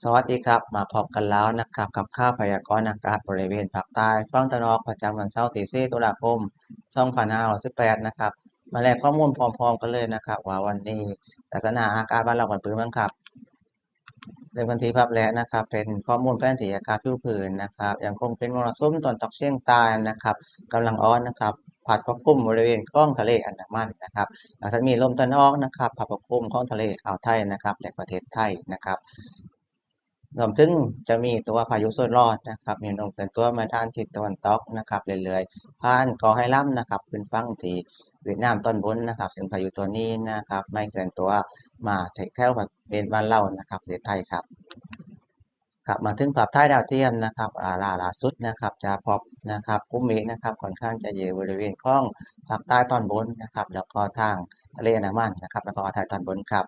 สวัสดีครับมาพบกันแล้วนะครับกับข่าวพยากรณ์อากาศบริเวณภาคใต้ฝั่งตะวันออกประจำวันเสาร์ที่4ตุลาคม2518นะครับมาแลกข้อมูลพร้อมๆกันเลยนะครับว่าวันนี้ลักษณะอากาศบ้านเราเป็นปืนบ้างครับเริ่มกันที่ภาพแรกนะครับเป็นข้อมูลแผนที่อากาศผิวเผินนะครับยังคงเป็นมรสุมตะวันตกเฉียงใต้นะครับกำลังอ่อนนะครับพัดปกคลุมบริเวณคลื่องทะเลอันดามันนะครับแล้วจะมีลมตะวันออกนะครับพัดปกคลุมคลื่องทะเลอ่าวไทยนะครับและประเทศไทยนะครับ รวมถึงจะมีตัวพายุโซนร้อนนะครับมีแนวโน้มเคลื่อนตัวมาทางทิศตะวันตกนะครับเรื่อยๆผ่านเกาะไหหลำนะครับขึ้นฝั่งที่เวียดนามตอนบนนะครับซึ่งพายุตัวนี้นะครับไม่เคลื่อนตัวมาแถวประเทศบ้านเรานะครับประเทศไทยครับครับมาถึงภาพถ่ายดาวเทียมนะครับล่าสุดนะครับจะพบนะครับกลุ่มเมฆนะครับค่อนข้างจะอยู่บริเวณของภาคใต้ตอนบนนะครับแล้วก็ทางทะเลอันดามันนะครับแล้วก็อ่าวไทยตอนบนครับ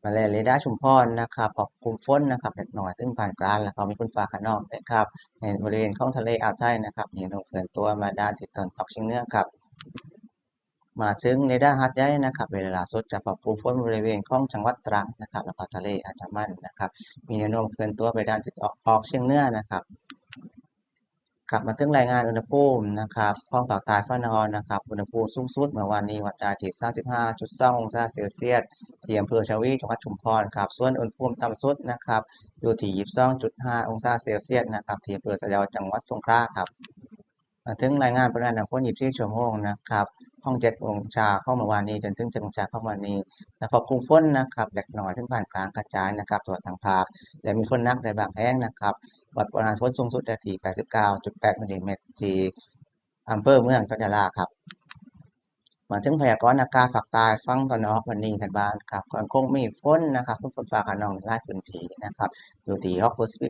มาเลเรดาร์ชุมพรนะครับปกคลุมฝนนะครับเล็กน้อยซึ่งปานกลางแล้วก็มีฝนฟ้าขนองนะครับในบริเวณของทะเลอ่าวไทยนะครับมีลมเคลื่อนตัวมาด้านทิศตะวันตกเฉียงเหนือครับมาถึงเรดาร์หาดใหญ่นะครับเวลาล่าสุดจะปกคลุมฝนบริเวณของจังหวัดตรังนะครับแล้วก็ทะเลอันดามันนะครับมีแนวโน้มเคลื่อนตัวไปด้านทิศออกเฉียงเหนือนะครับ กลับมาถึงรายงานอุณหภูมินะครับของภาคใต้ฝั่งตะวันออกนะครับอุณหภูมิสูงสุดเมื่อวานนี้วัดได้ที่35.2องศาเซลเซียสที่อำเภอชวีจังหวัดชุมพรครับส่วนอุณหภูมิต่ำสุดนะครับอยู่ที่22.5องศาเซลเซียสนะครับที่อำเภอสะเดาจังหวัดสงขลาครับมาถึงรายงานปริมาณน้ำฝน24ชั่วโมงนะครับห้อง7โมงเช้าของเมื่อวานนี้จนถึง7โมงเช้าของวันนี้และควบคุมฝนนะครับเล็กน้อยถึงปานกลางกระจายนะครับทั่วทั้งภาคและมีฝนหนักในบางแห่งนะครับ วัดปริมาณฝนสูงสุดได้ที่89.8มิลลิเมตรที่อำเภอเมืองกาญจนาครับมาถึงพยากรณ์อากาศภาคใต้ฝั่งตะวันออกวันนี้กันบ้างครับก็คงมีฝนนะครับฝนฟ้าคะนองในหลายพื้นที่นะครับอยู่ที่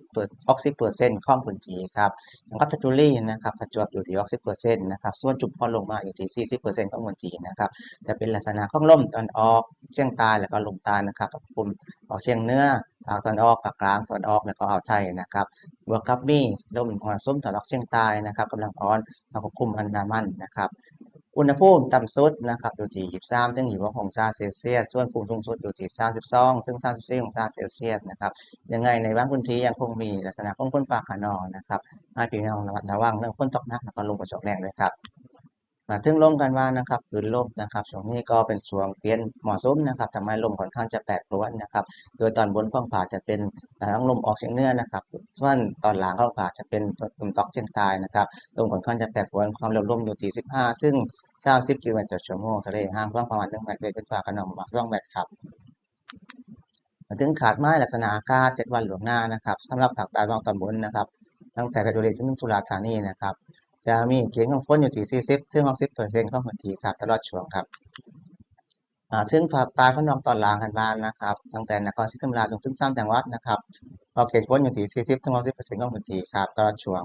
60%ของพื้นที่ครับจังหวัดเพชรบุรีนะครับประจวบอยู่ที่60%นะครับส่วนชุมพรลงมาอยู่ที่40%ของพื้นที่นะครับจะเป็นลักษณะของลมตะวันออกเฉียงใต้แล้วก็ลมใต้นะครับปกคลุมออกเฉียงเหนือภาคตะวันออกภาคกลางตะวันออกแล้วก็อ่าวไทยนะครับบวกกับมีลมมรสุมตะวันออกเฉียงใต้นะครับกำลังอ่อนมาควบคุมอันดามันนะครับอุณหภูมิต่ำสุดนะครับอยู่ที่23ถึง26องศาเซลเซียสส่วนภูมิสูงสุดอยู่ที่32ถึง34องศาเซลเซียสนะครับยังไงในบางพื้นที่ยังคงมีลักษณะของฝนฟ้าคะนองนะครับให้พี่น้องระมัดระวังเรื่องฝนตกหนักแล้วก็ลมกระโชกแรงด้วยครับ มาถึงลมกันว่านะครับคลื่นลมนะครับช่วงนี้ก็เป็นช่วงเปลี่ยนเหมาะสมนะครับทำให้ลมค่อนข้างจะแปรปรวนนะครับโดยตอนบนของผาจะเป็นทางลมออกเฉียงเหนือนะครับส่วนตอนหลังของผาจะเป็นลมตกเฉียงใต้นะครับลมค่อนข้างจะแปรปรวนความเร็วลมอยู่ที่15ถึง30กิโลเมตรต่อชั่วโมงทะเลห่างฝั่งประมาณ1เมตรเป็นฟ้าขนองมา2เมตรครับมาถึงขาดไม้ลักษณะอากาศ7วันหลวงหน้านะครับสำหรับภาคใต้ฝั่งตอนบนนะครับตั้งแต่เพชรบุรีถึงสุราษฎร์ธานีนะครับ จะมีเกณฑ์ของฝนอยู่ที่40ถึง60%ของพื้นที่ครับตลอดช่วงครับซึ่งภาคใต้ฝั่งนอกตอนล่างกันบ้างนะครับตั้งแต่นครศรีธรรมราชจนถึง3จังหวัดนะครับก็เกณฑ์ฝนอยู่ที่40ถึง60%ของพื้นที่ครับตลอดช่วง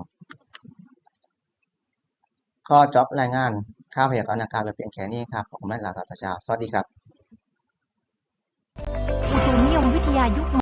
ก็จบรายงานข่าวพยากรณ์อากาศแบบเพียงแค่นี้ครับขอบคุณมากครับตาชาสวัสดีครับอุตุนิยมวิทยายุค